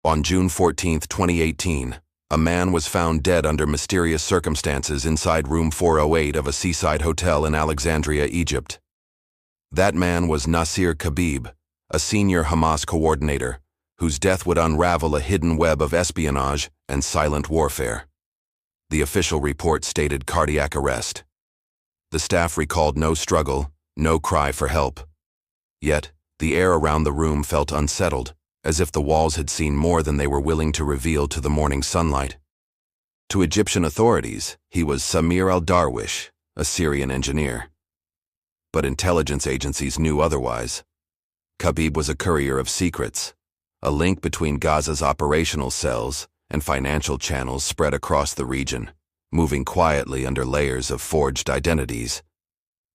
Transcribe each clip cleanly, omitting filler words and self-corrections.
On June 14, 2018, a man was found dead under mysterious circumstances inside room 408 of a seaside hotel in Alexandria, Egypt. That man was Nasir Khabib, a senior Hamas coordinator, whose death would unravel a hidden web of espionage and silent warfare. The official report stated cardiac arrest. The staff recalled no struggle, no cry for help. Yet, the air around the room felt unsettled, as if the walls had seen more than they were willing to reveal to the morning sunlight. To Egyptian authorities, he was Samir al-Darwish, a Syrian engineer. But intelligence agencies knew otherwise. Khabib was a courier of secrets, a link between Gaza's operational cells and financial channels spread across the region, moving quietly under layers of forged identities.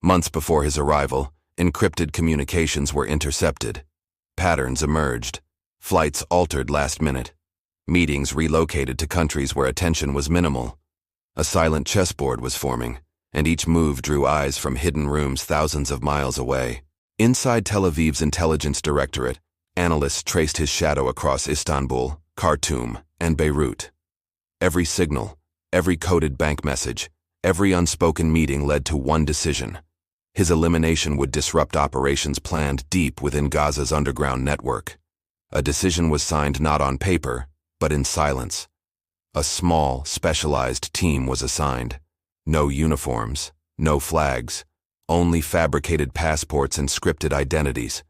Months before his arrival, encrypted communications were intercepted. Patterns emerged. Flights altered last minute. Meetings relocated to countries where attention was minimal. A silent chessboard was forming, and each move drew eyes from hidden rooms thousands of miles away. Inside Tel Aviv's intelligence directorate, analysts traced his shadow across Istanbul, Khartoum, and Beirut. Every signal, every coded bank message, every unspoken meeting led to one decision. His elimination would disrupt operations planned deep within Gaza's underground network. A decision was signed not on paper, but in silence. A small, specialized team was assigned. No uniforms, no flags, only fabricated passports and scripted identities.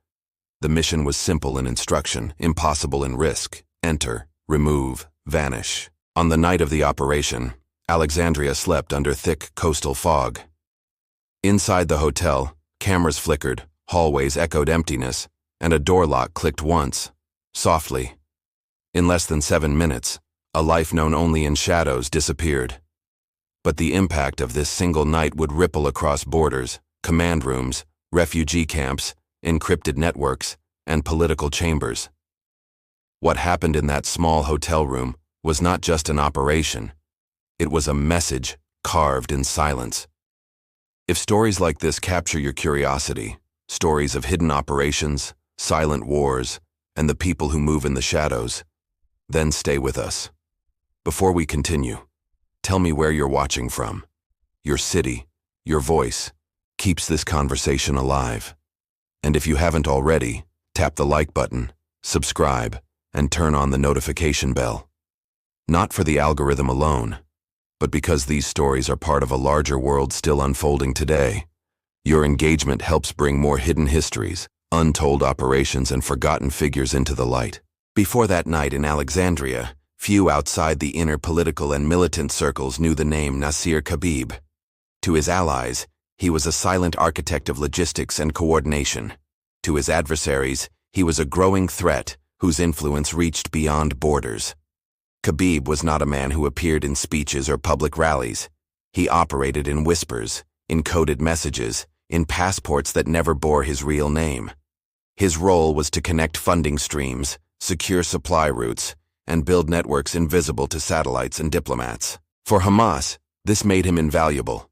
The mission was simple in instruction, impossible in risk: enter, remove, vanish. On the night of the operation, Alexandria slept under thick coastal fog. Inside the hotel, cameras flickered, hallways echoed emptiness, and a door lock clicked once, softly. In less than 7 minutes, a life known only in shadows disappeared. But the impact of this single night would ripple across borders, command rooms, refugee camps, encrypted networks, and political chambers. What happened in that small hotel room was not just an operation. It was a message carved in silence. If stories like this capture your curiosity, stories of hidden operations, silent wars, and the people who move in the shadows, then stay with us. Before we continue, tell me where you're watching from. Your city, your voice, keeps this conversation alive. And if you haven't already, tap the like button, subscribe, and turn on the notification bell. Not for the algorithm alone, but because these stories are part of a larger world still unfolding today. Your engagement helps bring more hidden histories, untold operations, and forgotten figures into the light. Before that night in Alexandria, few outside the inner political and militant circles knew the name Nasir Khabib. To his allies, he was a silent architect of logistics and coordination. To his adversaries, he was a growing threat whose influence reached beyond borders. Khabib was not a man who appeared in speeches or public rallies. He operated in whispers, in coded messages, in passports that never bore his real name. His role was to connect funding streams, secure supply routes, and build networks invisible to satellites and diplomats. For Hamas, this made him invaluable.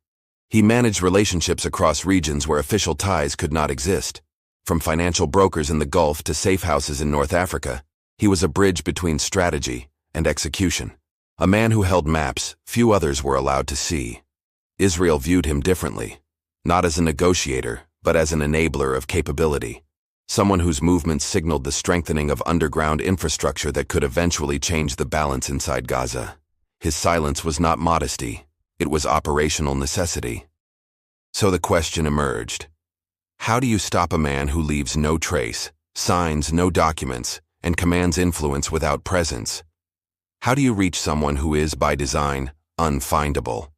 He managed relationships across regions where official ties could not exist. From financial brokers in the Gulf to safe houses in North Africa, he was a bridge between strategy and execution. A man who held maps few others were allowed to see. Israel viewed him differently, not as a negotiator, but as an enabler of capability. Someone whose movements signaled the strengthening of underground infrastructure that could eventually change the balance inside Gaza. His silence was not modesty, it was operational necessity. So the question emerged: how do you stop a man who leaves no trace, signs no documents, and commands influence without presence? How do you reach someone who is, by design, unfindable?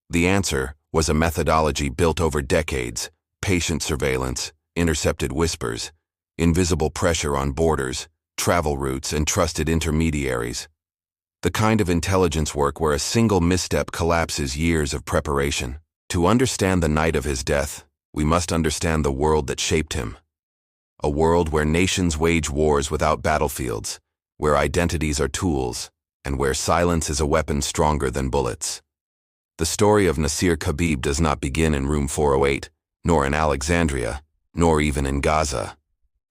The answer was a methodology built over decades: patient surveillance, intercepted whispers, invisible pressure on borders, travel routes, and trusted intermediaries. The kind of intelligence work where a single misstep collapses years of preparation. To understand the night of his death, we must understand the world that shaped him. A world where nations wage wars without battlefields, where identities are tools, and where silence is a weapon stronger than bullets. The story of Nasir Khabib does not begin in room 408, nor in Alexandria, nor even in Gaza.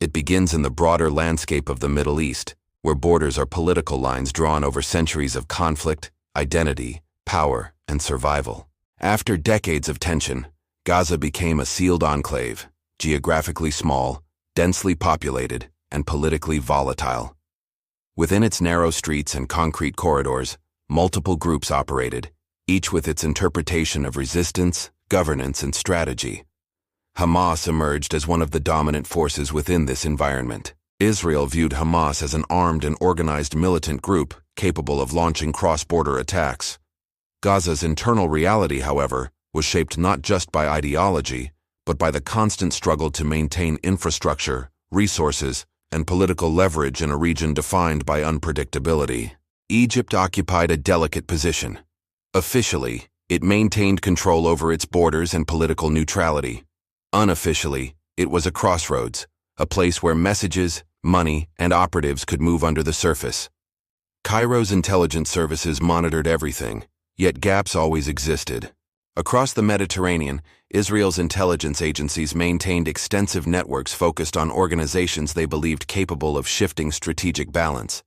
It begins in the broader landscape of the Middle East, where borders are political lines drawn over centuries of conflict, identity, power, and survival. After decades of tension, Gaza became a sealed enclave, geographically small, densely populated, and politically volatile. Within its narrow streets and concrete corridors, multiple groups operated, each with its interpretation of resistance, governance, and strategy. Hamas emerged as one of the dominant forces within this environment. Israel viewed Hamas as an armed and organized militant group capable of launching cross-border attacks. Gaza's internal reality, however, was shaped not just by ideology, but by the constant struggle to maintain infrastructure, resources, and political leverage in a region defined by unpredictability. Egypt occupied a delicate position. Officially, it maintained control over its borders and political neutrality. Unofficially, it was a crossroads, a place where messages, money, and operatives could move under the surface. Cairo's intelligence services monitored everything, yet gaps always existed. Across the Mediterranean, Israel's intelligence agencies maintained extensive networks focused on organizations they believed capable of shifting strategic balance.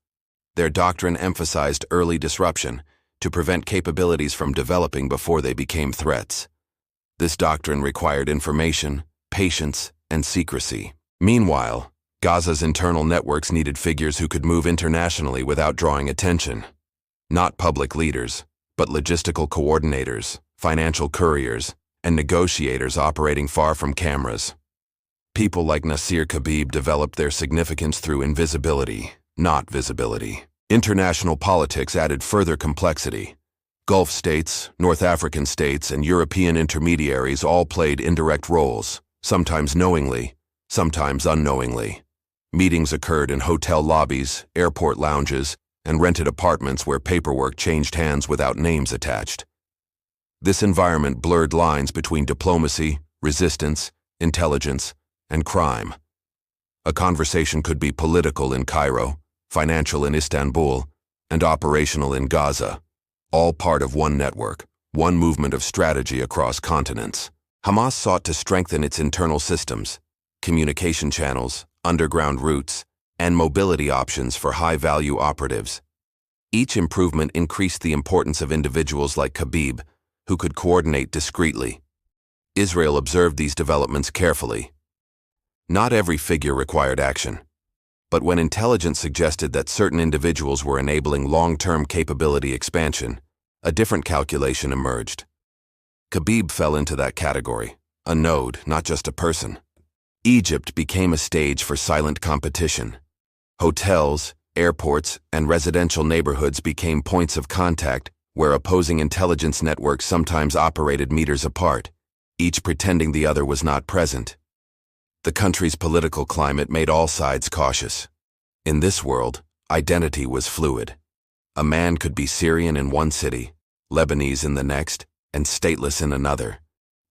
Their doctrine emphasized early disruption to prevent capabilities from developing before they became threats. This doctrine required information, patience, and secrecy. Meanwhile, Gaza's internal networks needed figures who could move internationally without drawing attention. Not public leaders, but logistical coordinators, financial couriers, and negotiators operating far from cameras. People like Nasir Khabib developed their significance through invisibility, not visibility. International politics added further complexity. Gulf states, North African states, and European intermediaries all played indirect roles, sometimes knowingly, sometimes unknowingly. Meetings occurred in hotel lobbies, airport lounges, and rented apartments where paperwork changed hands without names attached. This environment blurred lines between diplomacy, resistance, intelligence, and crime. A conversation could be political in Cairo, financial in Istanbul, and operational in Gaza, all part of one network, one movement of strategy across continents. Hamas sought to strengthen its internal systems, communication channels, underground routes, and mobility options for high-value operatives. Each improvement increased the importance of individuals like Khabib, who could coordinate discreetly. Israel observed these developments carefully. Not every figure required action, but when intelligence suggested that certain individuals were enabling long-term capability expansion, a different calculation emerged. Khabib fell into that category, a node, not just a person. Egypt became a stage for silent competition. Hotels, airports, and residential neighborhoods became points of contact where opposing intelligence networks sometimes operated meters apart, each pretending the other was not present. The country's political climate made all sides cautious. In this world, identity was fluid. A man could be Syrian in one city, Lebanese in the next, and stateless in another,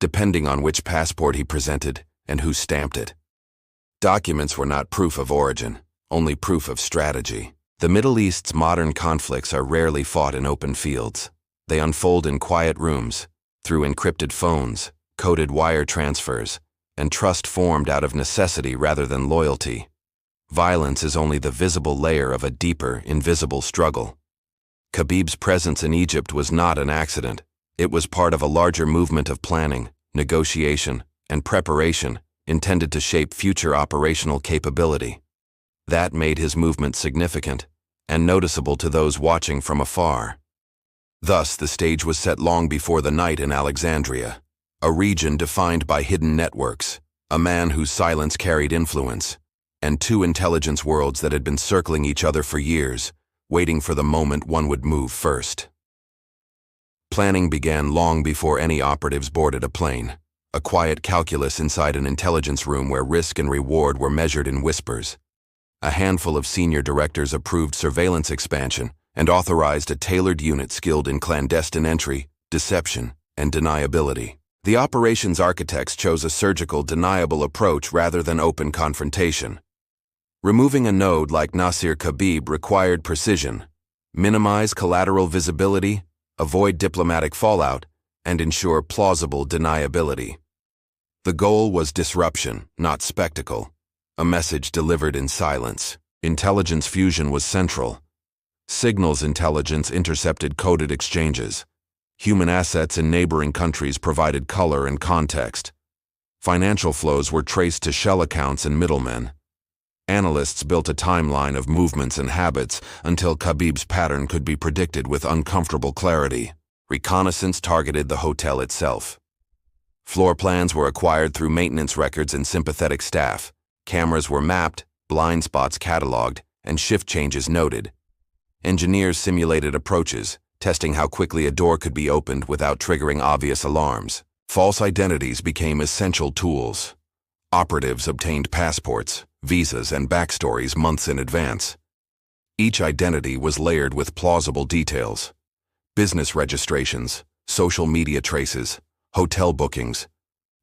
depending on which passport he presented and who stamped it. Documents were not proof of origin, only proof of strategy. The Middle East's modern conflicts are rarely fought in open fields. They unfold in quiet rooms, through encrypted phones, coded wire transfers, and trust formed out of necessity rather than loyalty. Violence is only the visible layer of a deeper, invisible struggle. Khabib's presence in Egypt was not an accident. It was part of a larger movement of planning, negotiation, and preparation intended to shape future operational capability. That made his movement significant and noticeable to those watching from afar. Thus, the stage was set long before the night in Alexandria, a region defined by hidden networks, a man whose silence carried influence, and two intelligence worlds that had been circling each other for years, waiting for the moment one would move first. Planning began long before any operatives boarded a plane, a quiet calculus inside an intelligence room where risk and reward were measured in whispers. A handful of senior directors approved surveillance expansion and authorized a tailored unit skilled in clandestine entry, deception, and deniability. The operations architects chose a surgical, deniable approach rather than open confrontation. Removing a node like Nasir Khabib required precision, minimize collateral visibility, avoid diplomatic fallout, and ensure plausible deniability. The goal was disruption, not spectacle, a message delivered in silence. Intelligence fusion was central. Signals intelligence intercepted coded exchanges. Human assets in neighboring countries provided color and context. Financial flows were traced to shell accounts and middlemen. Analysts built a timeline of movements and habits until Khabib's pattern could be predicted with uncomfortable clarity. Reconnaissance targeted the hotel itself. Floor plans were acquired through maintenance records and sympathetic staff. Cameras were mapped, blind spots cataloged, and shift changes noted. Engineers simulated approaches, testing how quickly a door could be opened without triggering obvious alarms. False identities became essential tools. Operatives obtained passports, visas, and backstories months in advance. Each identity was layered with plausible details. Business registrations, social media traces, hotel bookings,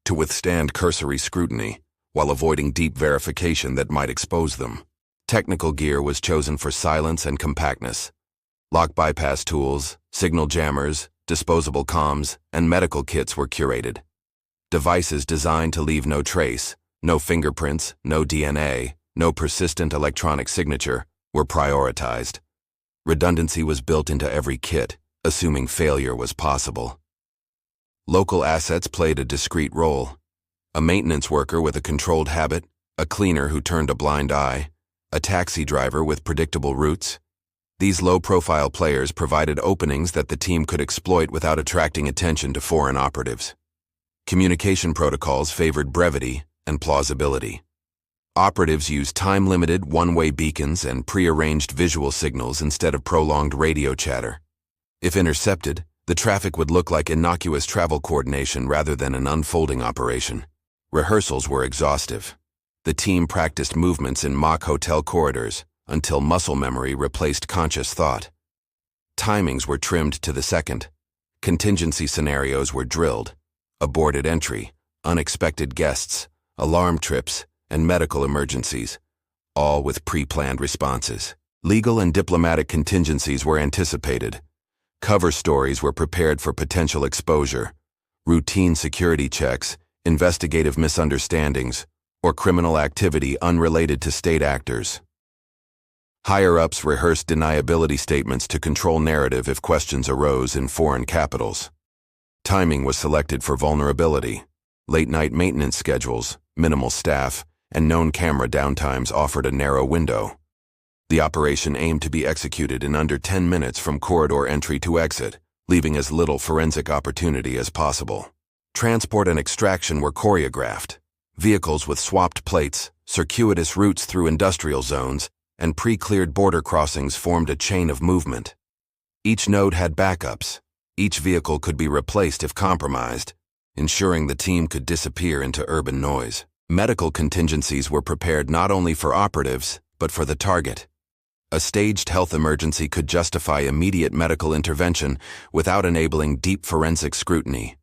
to withstand cursory scrutiny while avoiding deep verification that might expose them. Technical gear was chosen for silence and compactness. Lock bypass tools, signal jammers, disposable comms, and medical kits were curated. Devices designed to leave no trace, no fingerprints, no DNA, no persistent electronic signature, were prioritized. Redundancy was built into every kit, assuming failure was possible. Local assets played a discrete role. A maintenance worker with a controlled habit, a cleaner who turned a blind eye, a taxi driver with predictable routes. These low-profile players provided openings that the team could exploit without attracting attention to foreign operatives. Communication protocols favored brevity and plausibility. Operatives used time-limited one-way beacons and pre-arranged visual signals instead of prolonged radio chatter. If intercepted, the traffic would look like innocuous travel coordination rather than an unfolding operation. Rehearsals were exhaustive. The team practiced movements in mock hotel corridors until muscle memory replaced conscious thought. Timings were trimmed to the second. Contingency scenarios were drilled. Aborted entry, unexpected guests, alarm trips, and medical emergencies, all with pre-planned responses. Legal and diplomatic contingencies were anticipated. Cover stories were prepared for potential exposure. Routine security checks, investigative misunderstandings, or criminal activity unrelated to state actors. Higher-ups rehearsed deniability statements to control narrative if questions arose in foreign capitals. Timing was selected for vulnerability. Late-night maintenance schedules, minimal staff, and known camera downtimes offered a narrow window. The operation aimed to be executed in under 10 minutes from corridor entry to exit, leaving as little forensic opportunity as possible. Transport and extraction were choreographed. Vehicles with swapped plates, circuitous routes through industrial zones, and pre-cleared border crossings formed a chain of movement. Each node had backups. Each vehicle could be replaced if compromised, ensuring the team could disappear into urban noise. Medical contingencies were prepared not only for operatives, but for the target. A staged health emergency could justify immediate medical intervention without enabling deep forensic scrutiny.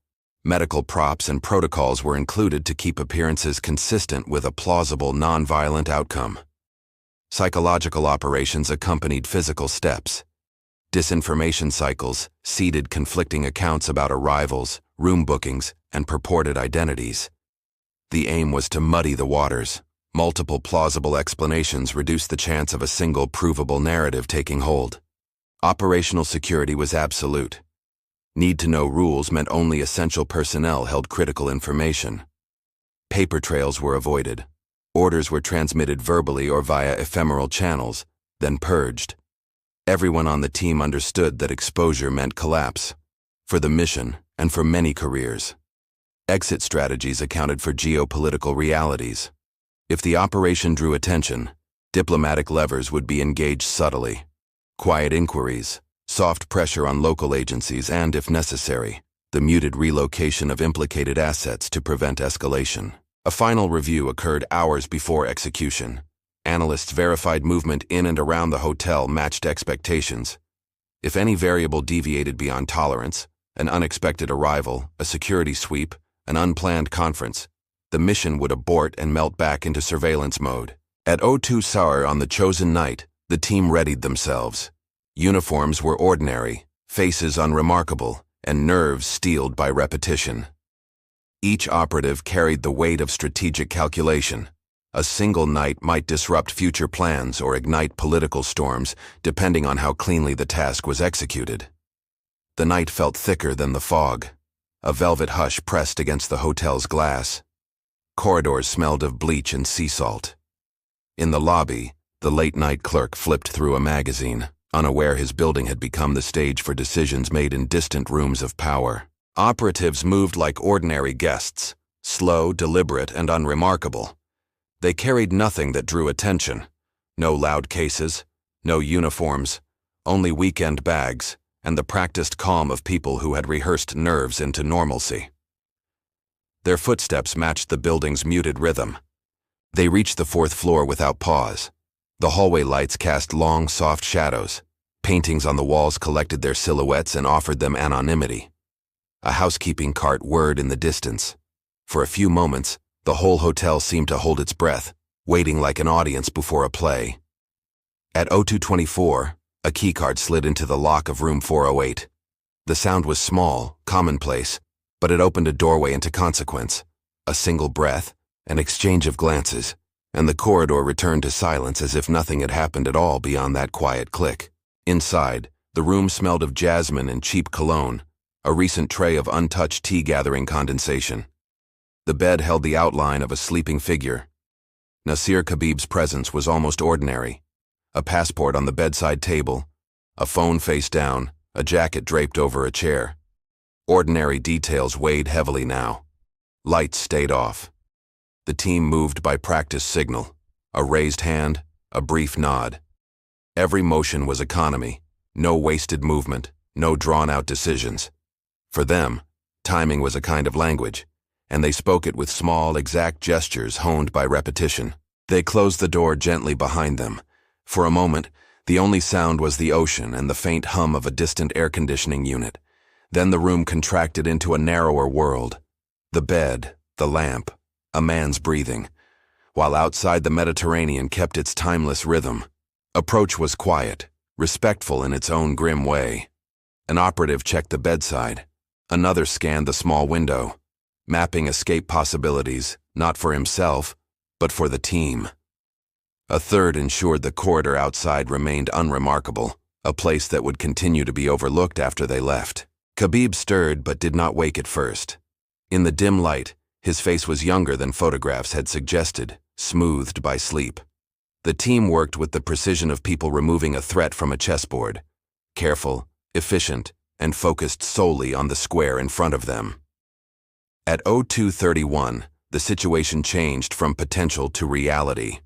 Medical props and protocols were included to keep appearances consistent with a plausible nonviolent outcome. Psychological operations accompanied physical steps. Disinformation cycles seeded conflicting accounts about arrivals, room bookings, and purported identities. The aim was to muddy the waters. Multiple plausible explanations reduced the chance of a single provable narrative taking hold. Operational security was absolute. Need-to-know rules meant only essential personnel held critical information. Paper trails were avoided. Orders were transmitted verbally or via ephemeral channels, then purged. Everyone on the team understood that exposure meant collapse, for the mission and for many careers. Exit strategies accounted for geopolitical realities. If the operation drew attention, diplomatic levers would be engaged subtly. Quiet inquiries, soft pressure on local agencies, and, if necessary, the muted relocation of implicated assets to prevent escalation. A final review occurred hours before execution. Analysts verified movement in and around the hotel matched expectations. If any variable deviated beyond tolerance, an unexpected arrival, a security sweep, an unplanned conference, the mission would abort and melt back into surveillance mode. At 02 Sar on the chosen night, the team readied themselves. Uniforms were ordinary, faces unremarkable, and nerves steeled by repetition. Each operative carried the weight of strategic calculation, A single night might disrupt future plans or ignite political storms, depending on how cleanly the task was executed. The night felt thicker than the fog. A velvet hush pressed against the hotel's glass. Corridors smelled of bleach and sea salt. In the lobby, the late-night clerk flipped through a magazine, unaware his building had become the stage for decisions made in distant rooms of power. Operatives moved like ordinary guests, slow, deliberate, and unremarkable. They carried nothing that drew attention. No loud cases, no uniforms, only weekend bags, and the practiced calm of people who had rehearsed nerves into normalcy. Their footsteps matched the building's muted rhythm. They reached the fourth floor without pause. The hallway lights cast long, soft shadows. Paintings on the walls collected their silhouettes and offered them anonymity. A housekeeping cart whirred in the distance. For a few moments, the whole hotel seemed to hold its breath, waiting like an audience before a play. At 0224, a keycard slid into the lock of room 408. The sound was small, commonplace, but it opened a doorway into consequence. A single breath, an exchange of glances, and the corridor returned to silence as if nothing had happened at all beyond that quiet click. Inside, the room smelled of jasmine and cheap cologne, a recent tray of untouched tea gathering condensation. The bed held the outline of a sleeping figure. Nasir Khabib's presence was almost ordinary. A passport on the bedside table, a phone face down, a jacket draped over a chair. Ordinary details weighed heavily now. Lights stayed off. The team moved by practice signal, a raised hand, a brief nod. Every motion was economy, no wasted movement, no drawn-out decisions. For them, timing was a kind of language, and they spoke it with small, exact gestures honed by repetition. They closed the door gently behind them. For a moment, the only sound was the ocean and the faint hum of a distant air conditioning unit. Then the room contracted into a narrower world. The bed, the lamp, a man's breathing, while outside the Mediterranean kept its timeless rhythm. Approach was quiet, respectful in its own grim way. An operative checked the bedside. Another scanned the small window, mapping escape possibilities, not for himself, but for the team. A third ensured the corridor outside remained unremarkable, a place that would continue to be overlooked after they left. Khabib stirred but did not wake at first. In the dim light, his face was younger than photographs had suggested, smoothed by sleep. The team worked with the precision of people removing a threat from a chessboard, careful, efficient, and focused solely on the square in front of them. At 0231, the situation changed from potential to reality.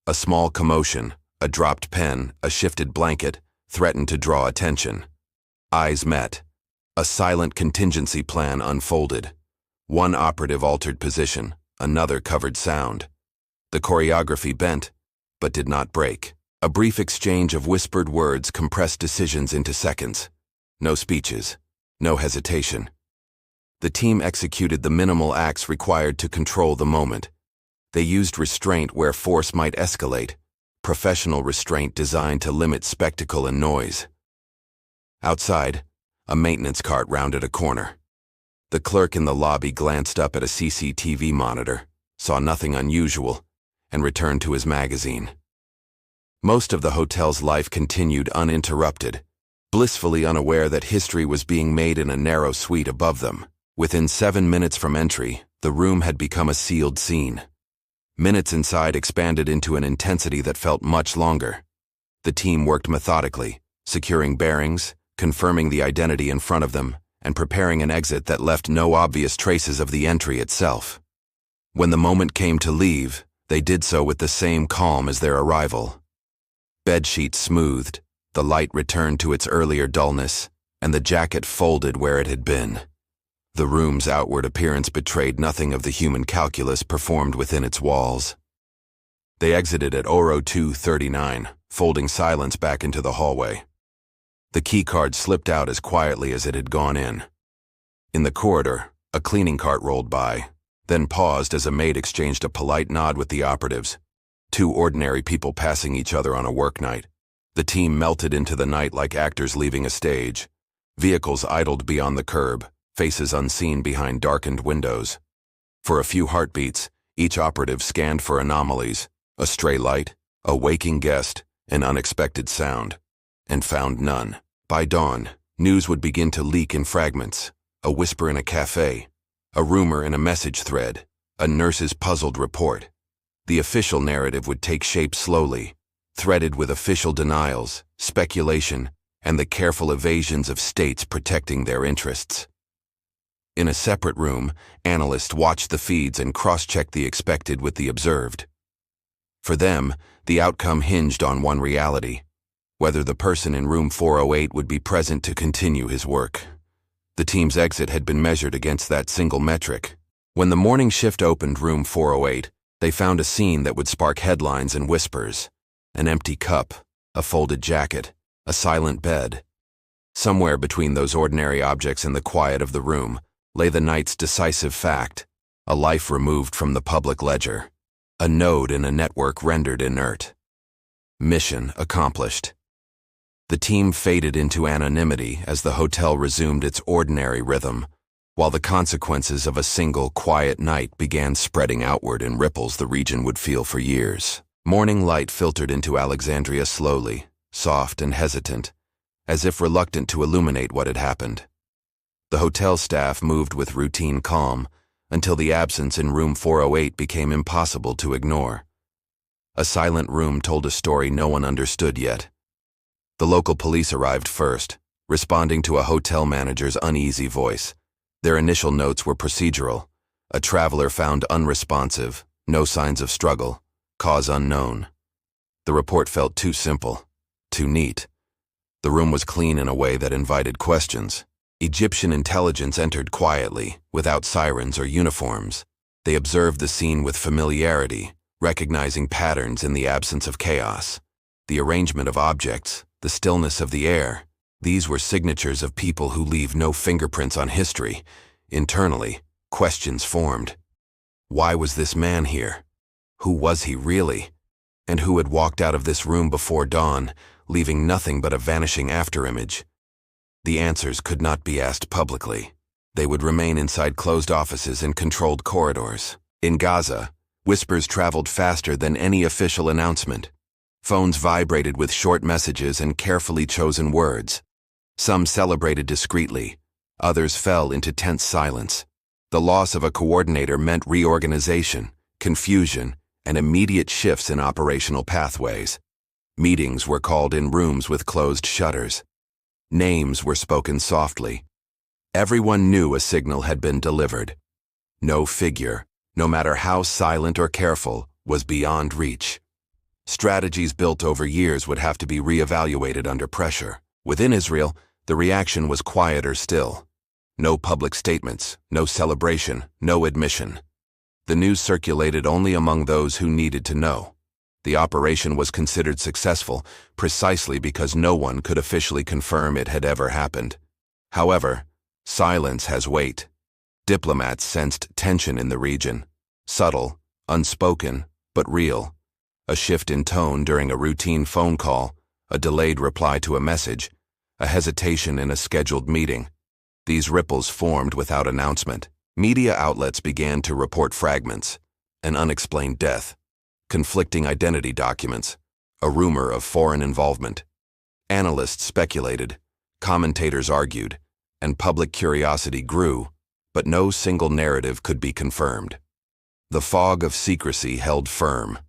A small commotion, a dropped pen, a shifted blanket, threatened to draw attention. Eyes met. A silent contingency plan unfolded. One operative altered position, another covered sound. The choreography bent, but did not break. A brief exchange of whispered words compressed decisions into seconds. No speeches, no hesitation. The team executed the minimal acts required to control the moment. They used restraint where force might escalate, professional restraint designed to limit spectacle and noise. Outside, a maintenance cart rounded a corner. The clerk in the lobby glanced up at a CCTV monitor, saw nothing unusual, and returned to his magazine. Most of the hotel's life continued uninterrupted, blissfully unaware that history was being made in a narrow suite above them. Within 7 minutes from entry, the room had become a sealed scene. Minutes inside expanded into an intensity that felt much longer. The team worked methodically, securing bearings, confirming the identity in front of them, and preparing an exit that left no obvious traces of the entry itself. When the moment came to leave, they did so with the same calm as their arrival. Bedsheets smoothed, the light returned to its earlier dullness, and the jacket folded where it had been. The room's outward appearance betrayed nothing of the human calculus performed within its walls. They exited at 0239, folding silence back into the hallway. The keycard slipped out as quietly as it had gone in. In the corridor, a cleaning cart rolled by, then paused as a maid exchanged a polite nod with the operatives. Two ordinary people passing each other on a work night. The team melted into the night like actors leaving a stage. Vehicles idled beyond the curb, faces unseen behind darkened windows. For a few heartbeats, Each operative scanned for anomalies, a stray light, a waking guest, an unexpected sound, and found none. By dawn, news would begin to leak in fragments, a whisper in a cafe, a rumor in a message thread, a nurse's puzzled report. The official narrative would take shape slowly, threaded with official denials, speculation, and the careful evasions of states protecting their interests. In a separate room, analysts watched the feeds and cross-checked the expected with the observed. For them, the outcome hinged on one reality: whether the person in room 408 would be present to continue his work. The team's exit had been measured against that single metric. When the morning shift opened room 408, they found a scene that would spark headlines and whispers: an empty cup, a folded jacket, a silent bed. Somewhere between those ordinary objects and the quiet of the room lay the night's decisive fact: a life removed from the public ledger, a node in a network rendered inert. Mission accomplished. The team faded into anonymity as the hotel resumed its ordinary rhythm, while the consequences of a single quiet night began spreading outward in ripples the region would feel for years. Morning light filtered into Alexandria slowly, soft and hesitant, as if reluctant to illuminate what had happened. The hotel staff moved with routine calm until the absence in room 408 became impossible to ignore. A silent room told a story no one understood yet. The local police arrived first, responding to a hotel manager's uneasy voice. Their initial notes were procedural: a traveler found unresponsive, no signs of struggle, cause unknown. The report felt too simple, too neat. The room was clean in a way that invited questions. Egyptian intelligence entered quietly, without sirens or uniforms. They observed the scene with familiarity, recognizing patterns in the absence of chaos. The arrangement of objects, the stillness of the air, these were signatures of people who leave no fingerprints on history. Internally, questions formed. Why was this man here? Who was he really? And who had walked out of this room before dawn, leaving nothing but a vanishing afterimage? The answers could not be asked publicly. They would remain inside closed offices and controlled corridors. In Gaza, whispers traveled faster than any official announcement. Phones vibrated with short messages and carefully chosen words. Some celebrated discreetly, others fell into tense silence. The loss of a coordinator meant reorganization, confusion, and immediate shifts in operational pathways. Meetings were called in rooms with closed shutters. Names were spoken softly. Everyone knew a signal had been delivered. No figure, no matter how silent or careful, was beyond reach. Strategies built over years would have to be reevaluated under pressure. Within Israel, the reaction was quieter still. No public statements, no celebration, no admission. The news circulated only among those who needed to know. The operation was considered successful precisely because no one could officially confirm it had ever happened. However, silence has weight. Diplomats sensed tension in the region. Subtle, unspoken, but real. A shift in tone during a routine phone call, a delayed reply to a message, a hesitation in a scheduled meeting. These ripples formed without announcement. Media outlets began to report fragments: an unexplained death, conflicting identity documents, a rumor of foreign involvement. Analysts speculated, commentators argued, and public curiosity grew, but no single narrative could be confirmed. The fog of secrecy held firm.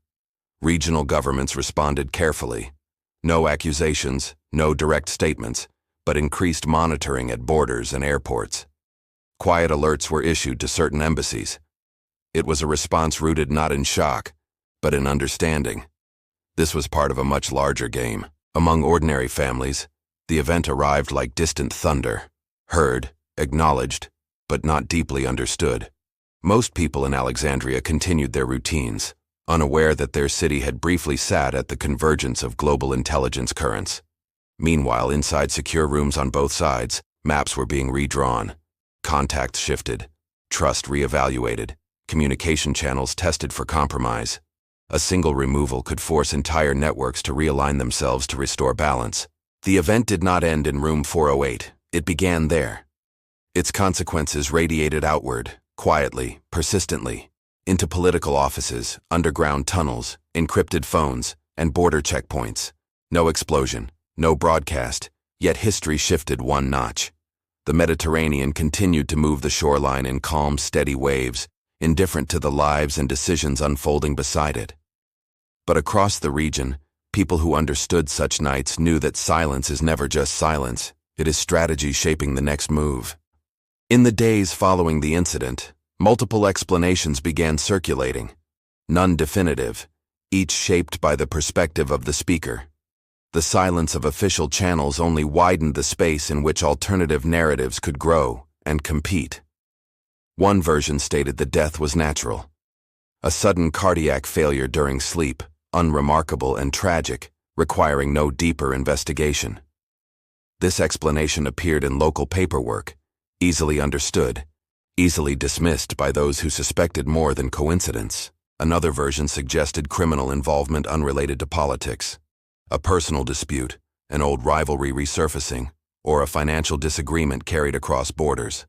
Regional governments responded carefully. No accusations, no direct statements, but increased monitoring at borders and airports. Quiet alerts were issued to certain embassies. It was a response rooted not in shock, but in understanding. This was part of a much larger game. Among ordinary families, the event arrived like distant thunder, heard, acknowledged, but not deeply understood. Most people in Alexandria continued their routines, unaware that their city had briefly sat at the convergence of global intelligence currents. Meanwhile, inside secure rooms on both sides, maps were being redrawn. Contacts shifted, trust reevaluated, communication channels tested for compromise. A single removal could force entire networks to realign themselves to restore balance. The event did not end in room 408. It began there. Its consequences radiated outward, quietly, persistently. into political offices, underground tunnels, encrypted phones, and border checkpoints. No explosion, no broadcast, yet history shifted one notch. The Mediterranean continued to move the shoreline in calm, steady waves, indifferent to the lives and decisions unfolding beside it. But across the region, people who understood such nights knew that silence is never just silence, it is strategy shaping the next move. In the days following the incident, multiple explanations began circulating, none definitive, each shaped by the perspective of the speaker. The silence of official channels only widened the space in which alternative narratives could grow and compete. One version stated the death was natural. A sudden cardiac failure during sleep, unremarkable and tragic, requiring no deeper investigation. This explanation appeared in local paperwork, easily understood, easily dismissed by those who suspected more than coincidence. Another version suggested criminal involvement unrelated to politics, a personal dispute, an old rivalry resurfacing, or a financial disagreement carried across borders.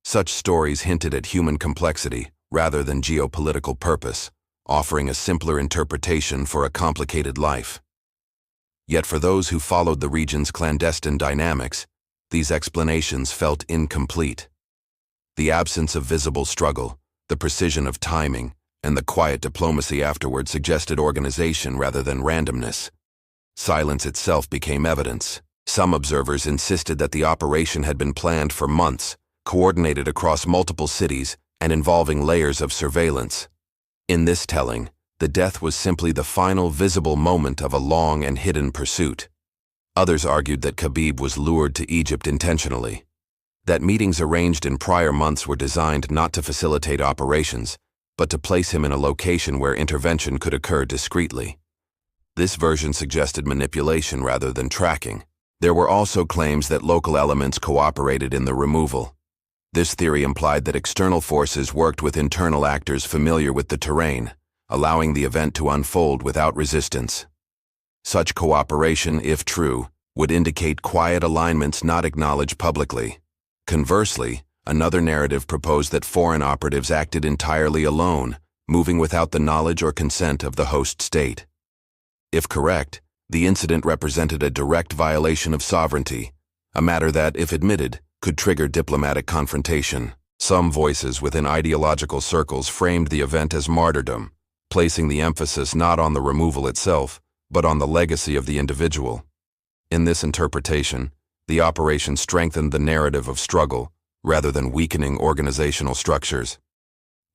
Such stories hinted at human complexity rather than geopolitical purpose, offering a simpler interpretation for a complicated life. Yet for those who followed the region's clandestine dynamics, these explanations felt incomplete. The absence of visible struggle, the precision of timing, and the quiet diplomacy afterward suggested organization rather than randomness. Silence itself became evidence. Some observers insisted that the operation had been planned for months, coordinated across multiple cities, and involving layers of surveillance. In this telling, the death was simply the final visible moment of a long and hidden pursuit. Others argued that Khabib was lured to Egypt intentionally, that meetings arranged in prior months were designed not to facilitate operations, but to place him in a location where intervention could occur discreetly. This version suggested manipulation rather than tracking. There were also claims that local elements cooperated in the removal. This theory implied that external forces worked with internal actors familiar with the terrain, allowing the event to unfold without resistance. Such cooperation, if true, would indicate quiet alignments not acknowledged publicly. Conversely, another narrative proposed that foreign operatives acted entirely alone, moving without the knowledge or consent of the host state. If correct, the incident represented a direct violation of sovereignty, a matter that, if admitted, could trigger diplomatic confrontation. Some voices within ideological circles framed the event as martyrdom, placing the emphasis not on the removal itself, but on the legacy of the individual. In this interpretation, the operation strengthened the narrative of struggle, rather than weakening organizational structures.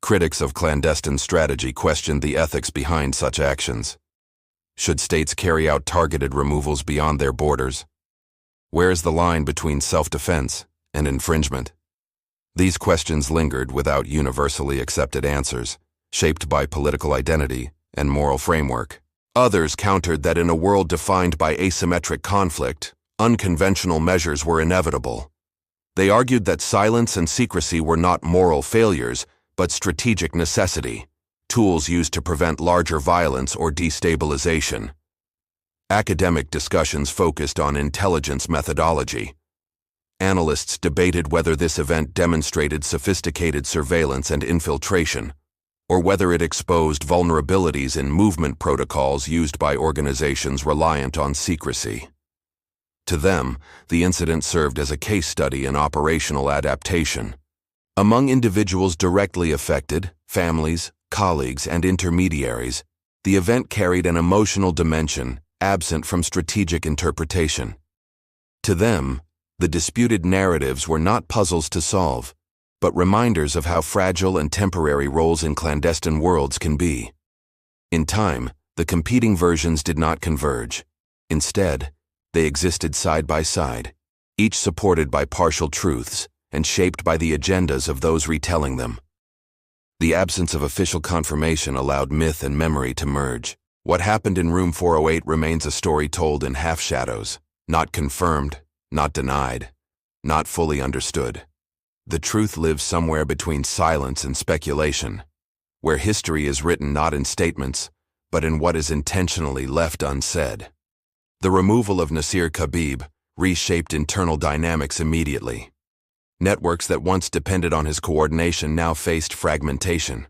Critics of clandestine strategy questioned the ethics behind such actions. Should states carry out targeted removals beyond their borders? Where is the line between self-defense and infringement? These questions lingered without universally accepted answers, shaped by political identity and moral framework. Others countered that in a world defined by asymmetric conflict, unconventional measures were inevitable. They argued that silence and secrecy were not moral failures, but strategic necessity, tools used to prevent larger violence or destabilization. Academic discussions focused on intelligence methodology. Analysts debated whether this event demonstrated sophisticated surveillance and infiltration, or whether it exposed vulnerabilities in movement protocols used by organizations reliant on secrecy. To them, the incident served as a case study in operational adaptation. Among individuals directly affected, families, colleagues, and intermediaries, the event carried an emotional dimension absent from strategic interpretation. To them, the disputed narratives were not puzzles to solve, but reminders of how fragile and temporary roles in clandestine worlds can be. In time, the competing versions did not converge. Instead, they existed side by side, each supported by partial truths and shaped by the agendas of those retelling them. The absence of official confirmation allowed myth and memory to merge. What happened in Room 408 remains a story told in half-shadows, not confirmed, not denied, not fully understood. The truth lives somewhere between silence and speculation, where history is written not in statements, but in what is intentionally left unsaid. The removal of Nasir Khabib reshaped internal dynamics immediately. Networks that once depended on his coordination now faced fragmentation.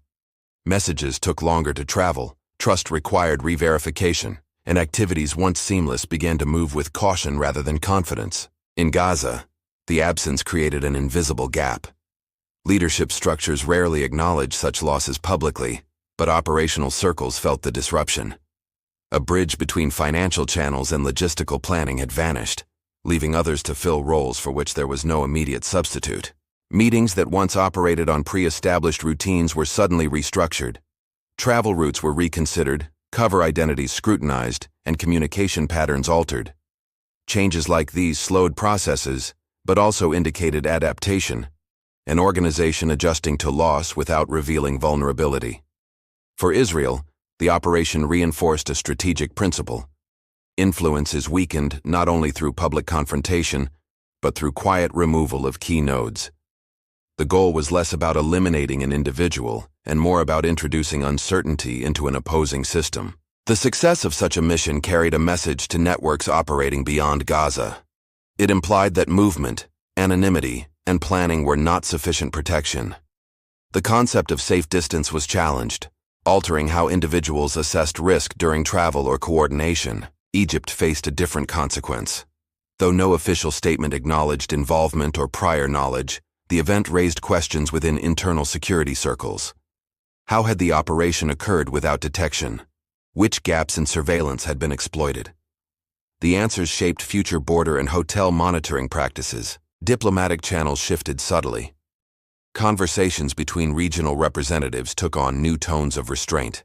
Messages took longer to travel, trust required re-verification, and activities once seamless began to move with caution rather than confidence. In Gaza, the absence created an invisible gap. Leadership structures rarely acknowledge such losses publicly, but operational circles felt the disruption. A bridge between financial channels and logistical planning had vanished, leaving others to fill roles for which there was no immediate substitute. Meetings that once operated on pre-established routines were suddenly restructured. Travel routes were reconsidered, cover identities scrutinized, and communication patterns altered. Changes like these slowed processes, but also indicated adaptation, an organization adjusting to loss without revealing vulnerability. For Israel, the operation reinforced a strategic principle. Influence is weakened not only through public confrontation, but through quiet removal of key nodes. The goal was less about eliminating an individual and more about introducing uncertainty into an opposing system. The success of such a mission carried a message to networks operating beyond Gaza. It implied that movement, anonymity, and planning were not sufficient protection. The concept of safe distance was challenged, altering how individuals assessed risk during travel or coordination. Egypt faced a different consequence. Though no official statement acknowledged involvement or prior knowledge, the event raised questions within internal security circles. How had the operation occurred without detection? Which gaps in surveillance had been exploited? The answers shaped future border and hotel monitoring practices. Diplomatic channels shifted subtly. Conversations between regional representatives took on new tones of restraint.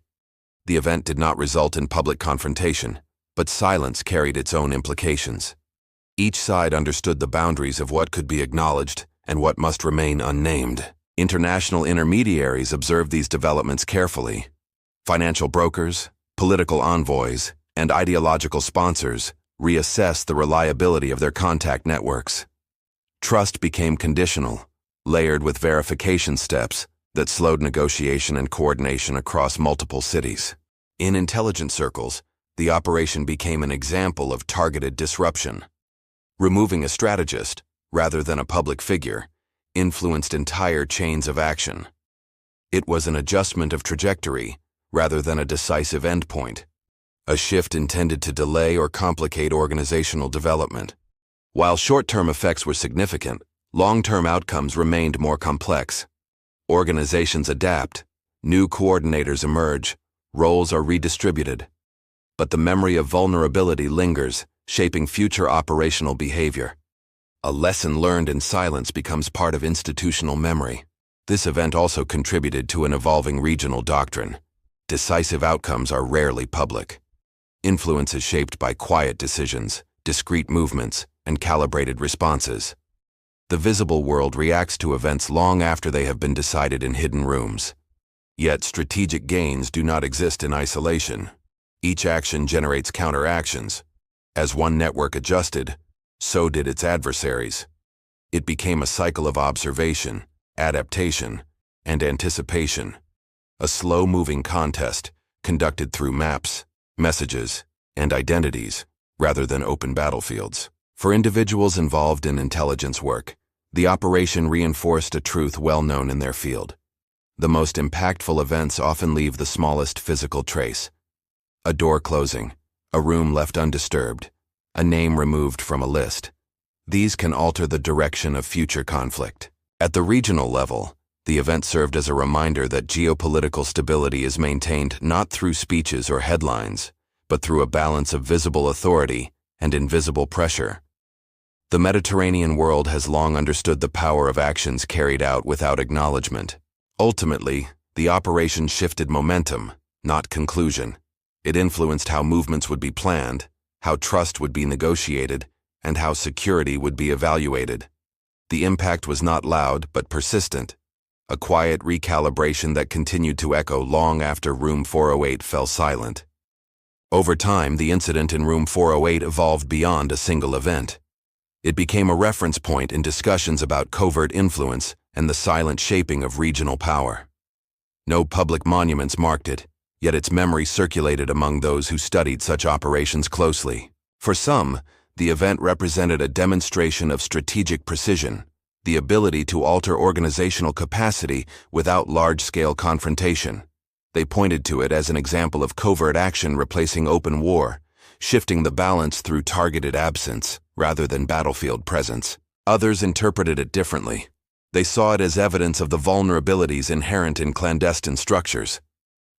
The event did not result in public confrontation, but silence carried its own implications. Each side understood the boundaries of what could be acknowledged and what must remain unnamed. International intermediaries observed these developments carefully. Financial brokers, political envoys, and ideological sponsors reassessed the reliability of their contact networks. Trust became conditional, layered with verification steps that slowed negotiation and coordination across multiple cities. In intelligence circles, the operation became an example of targeted disruption. Removing a strategist, rather than a public figure, influenced entire chains of action. It was an adjustment of trajectory, rather than a decisive endpoint. A shift intended to delay or complicate organizational development. While short-term effects were significant, long-term outcomes remained more complex. Organizations adapt, new coordinators emerge, roles are redistributed. But the memory of vulnerability lingers, shaping future operational behavior. A lesson learned in silence becomes part of institutional memory. This event also contributed to an evolving regional doctrine. Decisive outcomes are rarely public. Influence is shaped by quiet decisions, discrete movements, and calibrated responses. The visible world reacts to events long after they have been decided in hidden rooms. Yet strategic gains do not exist in isolation. Each action generates counteractions. As one network adjusted, so did its adversaries. It became a cycle of observation, adaptation, and anticipation. A slow-moving contest conducted through maps, messages, and identities, rather than open battlefields. For individuals involved in intelligence work, the operation reinforced a truth well known in their field. The most impactful events often leave the smallest physical trace. A door closing, a room left undisturbed, a name removed from a list. These can alter the direction of future conflict. At the regional level, the event served as a reminder that geopolitical stability is maintained not through speeches or headlines, but through a balance of visible authority and invisible pressure. The Mediterranean world has long understood the power of actions carried out without acknowledgement. Ultimately, the operation shifted momentum, not conclusion. It influenced how movements would be planned, how trust would be negotiated, and how security would be evaluated. The impact was not loud but persistent, a quiet recalibration that continued to echo long after Room 408 fell silent. Over time, the incident in Room 408 evolved beyond a single event. It became a reference point in discussions about covert influence and the silent shaping of regional power. No public monuments marked it, yet its memory circulated among those who studied such operations closely. For some, the event represented a demonstration of strategic precision, the ability to alter organizational capacity without large-scale confrontation. They pointed to it as an example of covert action replacing open war, shifting the balance through targeted absence rather than battlefield presence. Others interpreted it differently. They saw it as evidence of the vulnerabilities inherent in clandestine structures,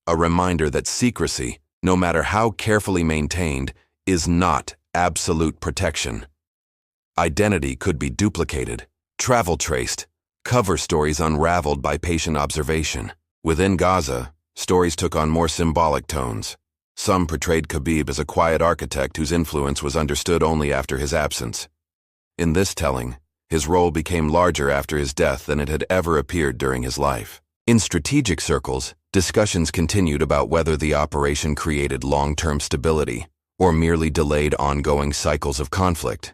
a reminder that secrecy, no matter how carefully maintained, is not absolute protection. Identity could be duplicated, travel traced, cover stories unraveled by patient observation. Within Gaza, stories took on more symbolic tones. Some portrayed Khabib as a quiet architect whose influence was understood only after his absence. In this telling, his role became larger after his death than it had ever appeared during his life. In strategic circles, discussions continued about whether the operation created long-term stability or merely delayed ongoing cycles of conflict.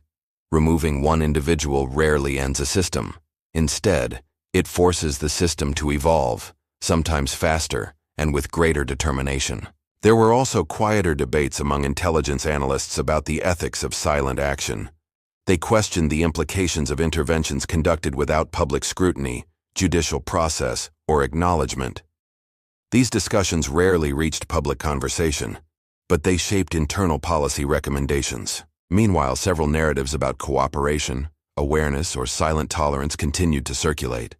Removing one individual rarely ends a system. Instead, it forces the system to evolve, sometimes faster and with greater determination. There were also quieter debates among intelligence analysts about the ethics of silent action. They questioned the implications of interventions conducted without public scrutiny, judicial process, or acknowledgement. These discussions rarely reached public conversation, but they shaped internal policy recommendations. Meanwhile, several narratives about cooperation, awareness, or silent tolerance continued to circulate.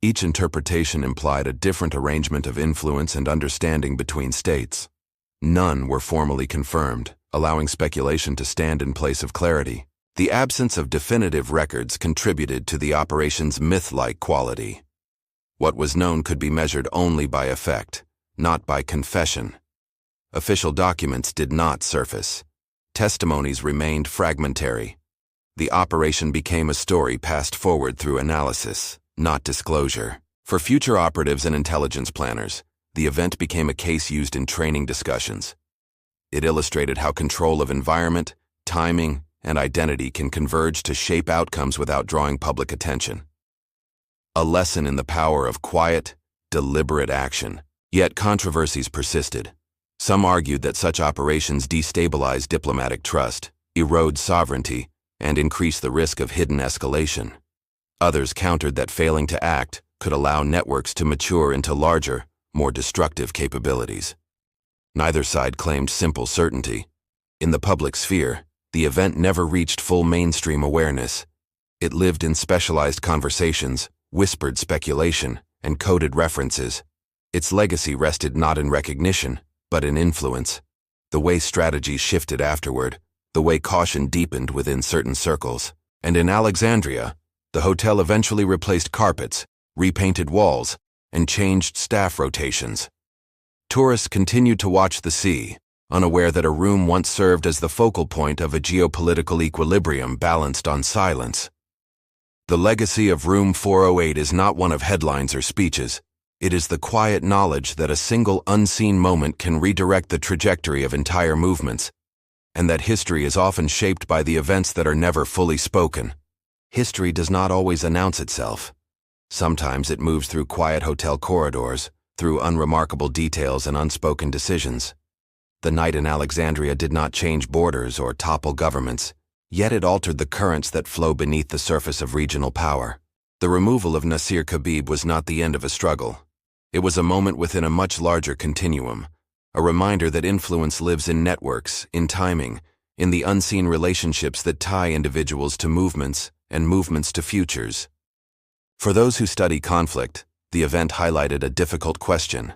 Each interpretation implied a different arrangement of influence and understanding between states. None were formally confirmed, allowing speculation to stand in place of clarity. The absence of definitive records contributed to the operation's myth-like quality. What was known could be measured only by effect, not by confession. Official documents did not surface. Testimonies remained fragmentary. The operation became a story passed forward through analysis, not disclosure. For future operatives and intelligence planners, the event became a case used in training discussions. It illustrated how control of environment, timing, and identity can converge to shape outcomes without drawing public attention. A lesson in the power of quiet, deliberate action. Yet controversies persisted. Some argued that such operations destabilize diplomatic trust, erode sovereignty, and increase the risk of hidden escalation. Others countered that failing to act could allow networks to mature into larger, more destructive capabilities. Neither side claimed simple certainty. In the public sphere, the event never reached full mainstream awareness. It lived in specialized conversations, whispered speculation, and coded references. Its legacy rested not in recognition, but in influence. The way strategies shifted afterward, the way caution deepened within certain circles. And in Alexandria, the hotel eventually replaced carpets, repainted walls, and changed staff rotations. Tourists continued to watch the sea, unaware that a room once served as the focal point of a geopolitical equilibrium balanced on silence. The legacy of Room 408 is not one of headlines or speeches. It is the quiet knowledge that a single unseen moment can redirect the trajectory of entire movements, and that history is often shaped by the events that are never fully spoken. History does not always announce itself. Sometimes it moves through quiet hotel corridors, through unremarkable details and unspoken decisions. The night in Alexandria did not change borders or topple governments, yet it altered the currents that flow beneath the surface of regional power. The removal of Nasir Khabib was not the end of a struggle. It was a moment within a much larger continuum, a reminder that influence lives in networks, in timing, in the unseen relationships that tie individuals to movements and movements to futures. For those who study conflict, the event highlighted a difficult question.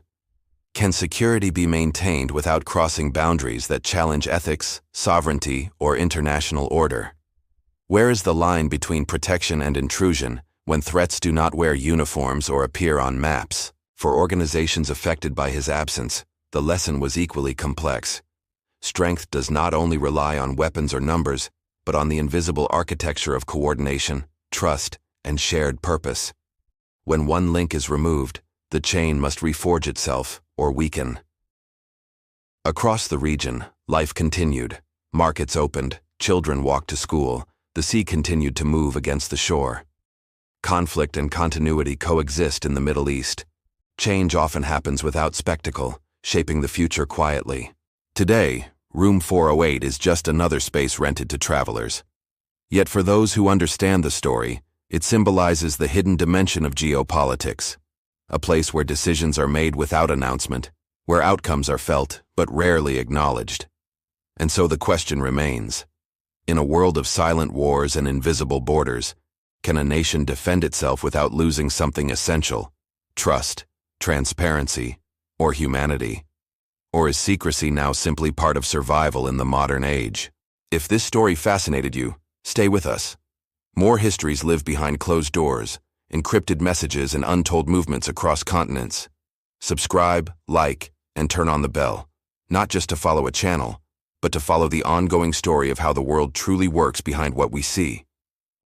Can security be maintained without crossing boundaries that challenge ethics, sovereignty, or international order? Where is the line between protection and intrusion when threats do not wear uniforms or appear on maps? For organizations affected by his absence, the lesson was equally complex. Strength does not only rely on weapons or numbers, but on the invisible architecture of coordination, trust, and shared purpose. When one link is removed, the chain must reforge itself or weaken. Across the region, life continued. Markets opened, children walked to school, the sea continued to move against the shore. Conflict and continuity coexist in the Middle East. Change often happens without spectacle, shaping the future quietly. Today, Room 408 is just another space rented to travelers. Yet for those who understand the story, it symbolizes the hidden dimension of geopolitics, a place where decisions are made without announcement, where outcomes are felt but rarely acknowledged. And so the question remains, in a world of silent wars and invisible borders, can a nation defend itself without losing something essential? Trust, transparency, or humanity? Or is secrecy now simply part of survival in the modern age? If this story fascinated you, stay with us. More histories live behind closed doors, encrypted messages, and untold movements across continents. Subscribe, like, and turn on the bell, not just to follow a channel, but to follow the ongoing story of how the world truly works behind what we see.